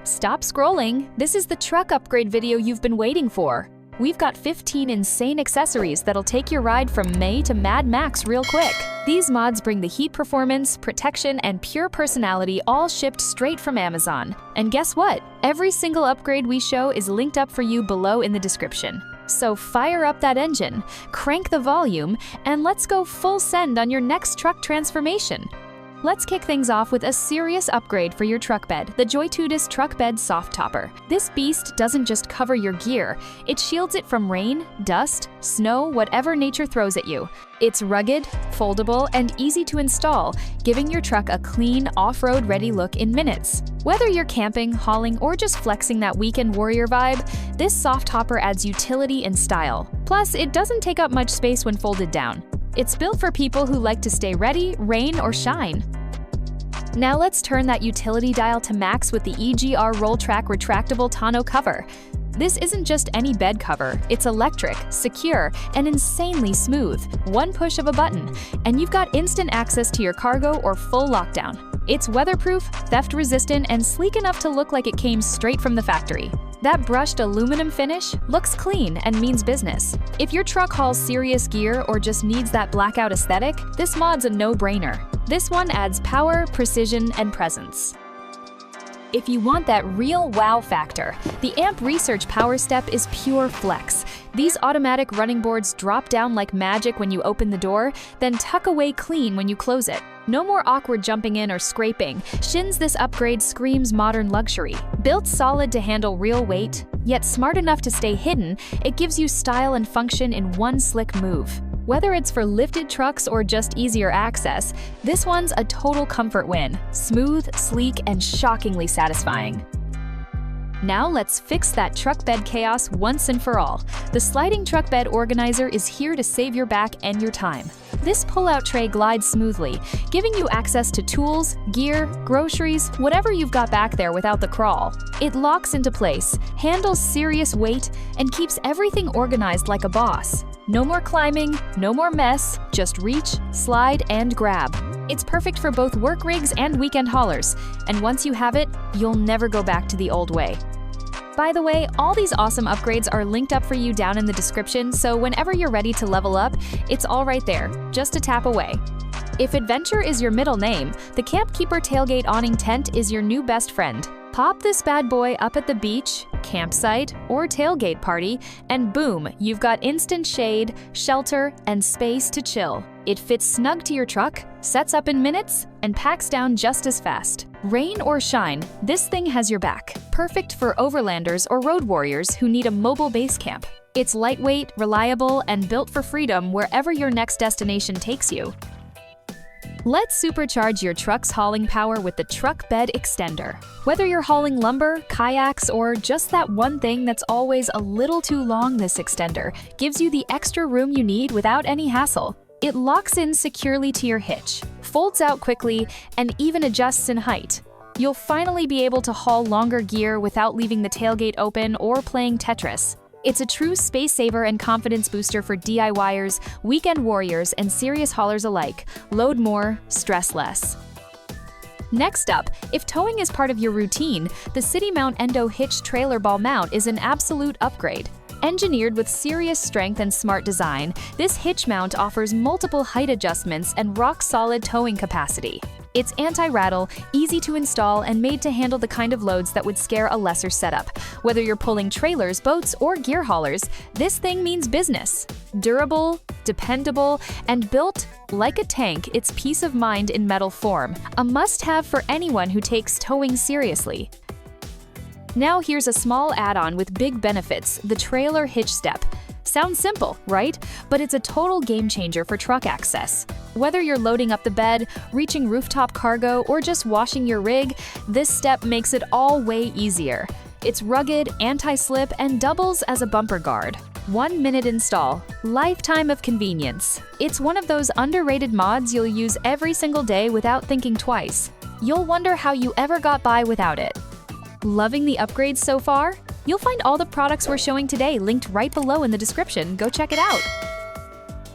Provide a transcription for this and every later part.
Stop scrolling, this is the truck upgrade video you've been waiting for. We've got 15 insane accessories that'll take your ride from May to Mad Max real quick. These mods bring the heat performance, protection, and pure personality all shipped straight from Amazon. And guess what? Every single upgrade we show is linked up for you below in the description. So fire up that engine, crank the volume, and let's go full send on your next truck transformation. Let's kick things off with a serious upgrade for your truck bed, the Joytutus Truck Bed Soft Topper. This beast doesn't just cover your gear, it shields it from rain, dust, snow, whatever nature throws at you. It's rugged, foldable, and easy to install, giving your truck a clean, off-road ready look in minutes. Whether you're camping, hauling, or just flexing that weekend warrior vibe, this soft topper adds utility and style. Plus, it doesn't take up much space when folded down. It's built for people who like to stay ready, rain or shine. Now let's turn that utility dial to max with the EGR Roll Track retractable tonneau cover. This isn't just any bed cover, it's electric, secure, and insanely smooth. One push of a button, and you've got instant access to your cargo or full lockdown. It's weatherproof, theft-resistant, and sleek enough to look like it came straight from the factory. That brushed aluminum finish looks clean and means business. If your truck hauls serious gear or just needs that blackout aesthetic, this mod's a no-brainer. This one adds power, precision, and presence. If you want that real wow factor, the AMP Research Power Step is pure flex. These automatic running boards drop down like magic when you open the door, then tuck away clean when you close it. No more awkward jumping in or scraping. This upgrade screams modern luxury. Built solid to handle real weight, yet smart enough to stay hidden, it gives you style and function in one slick move. Whether it's for lifted trucks or just easier access, this one's a total comfort win. Smooth, sleek, and shockingly satisfying. Now let's fix that truck bed chaos once and for all. The sliding truck bed organizer is here to save your back and your time. This pull-out tray glides smoothly, giving you access to tools, gear, groceries, whatever you've got back there without the crawl. It locks into place, handles serious weight, and keeps everything organized like a boss. No more climbing, no more mess, just reach, slide, and grab. It's perfect for both work rigs and weekend haulers, and once you have it, you'll never go back to the old way. By the way, all these awesome upgrades are linked up for you down in the description, so whenever you're ready to level up, it's all right there, just a tap away. If adventure is your middle name, the Campkeeper Tailgate Awning Tent is your new best friend. Pop this bad boy up at the beach, campsite, or tailgate party, and boom, you've got instant shade, shelter, and space to chill. It fits snug to your truck, sets up in minutes, and packs down just as fast. Rain or shine, this thing has your back. Perfect for overlanders or road warriors who need a mobile base camp. It's lightweight, reliable, and built for freedom wherever your next destination takes you. Let's supercharge your truck's hauling power with the Truck Bed Extender. Whether you're hauling lumber, kayaks, or just that one thing that's always a little too long, this extender gives you the extra room you need without any hassle. It locks in securely to your hitch, folds out quickly, and even adjusts in height. You'll finally be able to haul longer gear without leaving the tailgate open or playing Tetris. It's a true space saver and confidence booster for DIYers, weekend warriors, and serious haulers alike. Load more, stress less. Next up, if towing is part of your routine, the Citymount Endo-hitch trailer ball mount is an absolute upgrade. Engineered with serious strength and smart design, this hitch mount offers multiple height adjustments and rock-solid towing capacity. It's anti-rattle, easy to install, and made to handle the kind of loads that would scare a lesser setup. Whether you're pulling trailers, boats, or gear haulers, this thing means business. Durable, dependable, and built like a tank, it's peace of mind in metal form. A must-have for anyone who takes towing seriously. Now here's a small add-on with big benefits, the trailer hitch step. Sounds simple, right? But it's a total game changer for truck access. Whether you're loading up the bed, reaching rooftop cargo, or just washing your rig, this step makes it all way easier. It's rugged, anti-slip, and doubles as a bumper guard. 1 minute install, lifetime of convenience. It's one of those underrated mods you'll use every single day without thinking twice. You'll wonder how you ever got by without it. Loving the upgrades so far? You'll find all the products we're showing today linked right below in the description. Go check it out.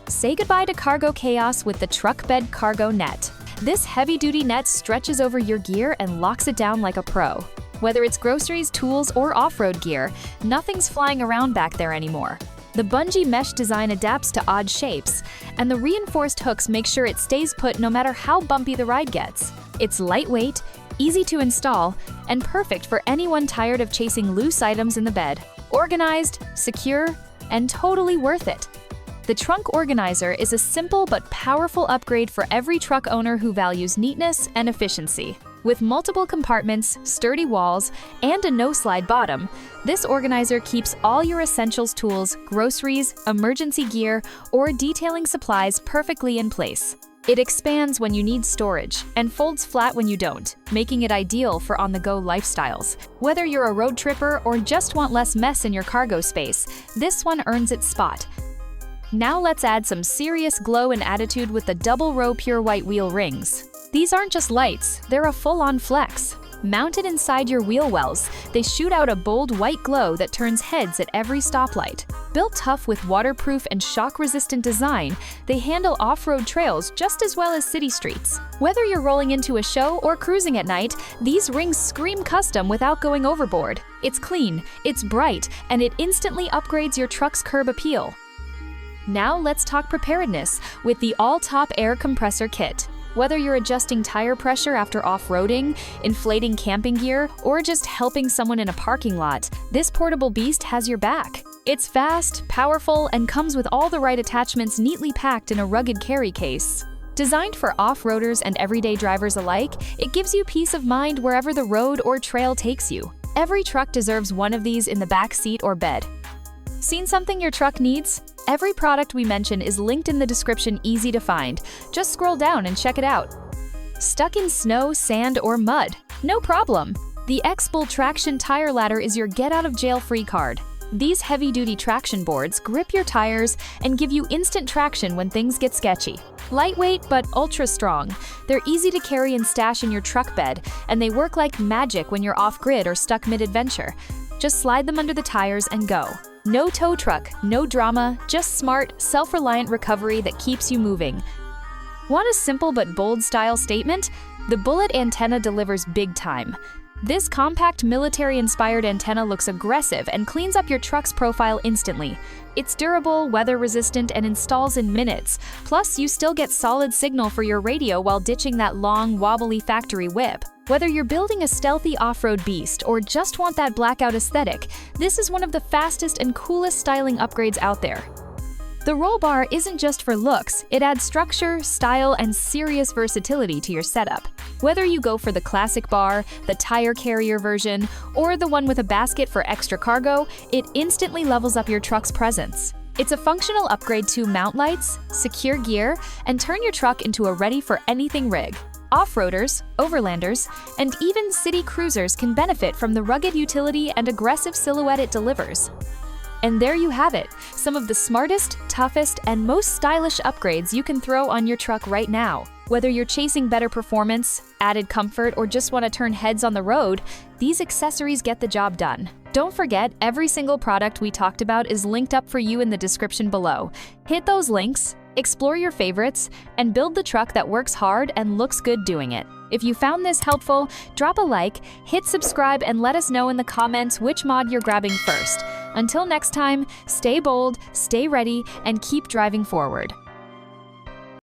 Say goodbye to cargo chaos with the Truck Bed Cargo Net. This heavy-duty net stretches over your gear and locks it down like a pro. Whether it's groceries, tools, or off-road gear, nothing's flying around back there anymore. The bungee mesh design adapts to odd shapes, and the reinforced hooks make sure it stays put no matter how bumpy the ride gets. It's lightweight, easy to install, and perfect for anyone tired of chasing loose items in the bed. Organized, secure, and totally worth it. The trunk organizer is a simple but powerful upgrade for every truck owner who values neatness and efficiency. With multiple compartments, sturdy walls, and a no-slide bottom, this organizer keeps all your essentials tools, groceries, emergency gear, or detailing supplies perfectly in place. It expands when you need storage and folds flat when you don't, making it ideal for on-the-go lifestyles. Whether you're a road tripper or just want less mess in your cargo space, this one earns its spot. Now let's add some serious glow and attitude with the double-row pure white wheel rings. These aren't just lights, they're a full-on flex. Mounted inside your wheel wells, they shoot out a bold white glow that turns heads at every stoplight. Built tough with waterproof and shock-resistant design, they handle off-road trails just as well as city streets. Whether you're rolling into a show or cruising at night, these rings scream custom without going overboard. It's clean, it's bright, and it instantly upgrades your truck's curb appeal. Now let's talk preparedness with the all-top Air Compressor Kit. Whether you're adjusting tire pressure after off-roading, inflating camping gear, or just helping someone in a parking lot, this portable beast has your back. It's fast, powerful, and comes with all the right attachments neatly packed in a rugged carry case. Designed for off-roaders and everyday drivers alike, it gives you peace of mind wherever the road or trail takes you. Every truck deserves one of these in the back seat or bed. Seen something your truck needs? Every product we mention is linked in the description, easy to find. Just scroll down and check it out. Stuck in snow, sand, or mud? No problem. The XBull Traction tire ladder is your get-out-of-jail-free card. These heavy-duty traction boards grip your tires and give you instant traction when things get sketchy. Lightweight but ultra-strong, they're easy to carry and stash in your truck bed, and they work like magic when you're off-grid or stuck mid-adventure. Just slide them under the tires and go. No tow truck, no drama, just smart, self-reliant recovery that keeps you moving. Want a simple but bold style statement? The bullet antenna delivers big time. This compact military-inspired antenna looks aggressive and cleans up your truck's profile instantly. It's durable, weather-resistant, and installs in minutes. Plus, you still get solid signal for your radio while ditching that long, wobbly factory whip. Whether you're building a stealthy off-road beast or just want that blackout aesthetic, this is one of the fastest and coolest styling upgrades out there. The roll bar isn't just for looks, it adds structure, style, and serious versatility to your setup. Whether you go for the classic bar, the tire carrier version, or the one with a basket for extra cargo, it instantly levels up your truck's presence. It's a functional upgrade to mount lights, secure gear, and turn your truck into a ready-for-anything rig. Off-roaders, overlanders, and even city cruisers can benefit from the rugged utility and aggressive silhouette it delivers. And there you have it, some of the smartest, toughest, and most stylish upgrades you can throw on your truck right now. Whether you're chasing better performance, added comfort, or just want to turn heads on the road, these accessories get the job done. Don't forget, every single product we talked about is linked up for you in the description below. Hit those links, explore your favorites, and build the truck that works hard and looks good doing it. If you found this helpful, drop a like, hit subscribe, and let us know in the comments which mod you're grabbing first. Until next time, stay bold, stay ready, and keep driving forward.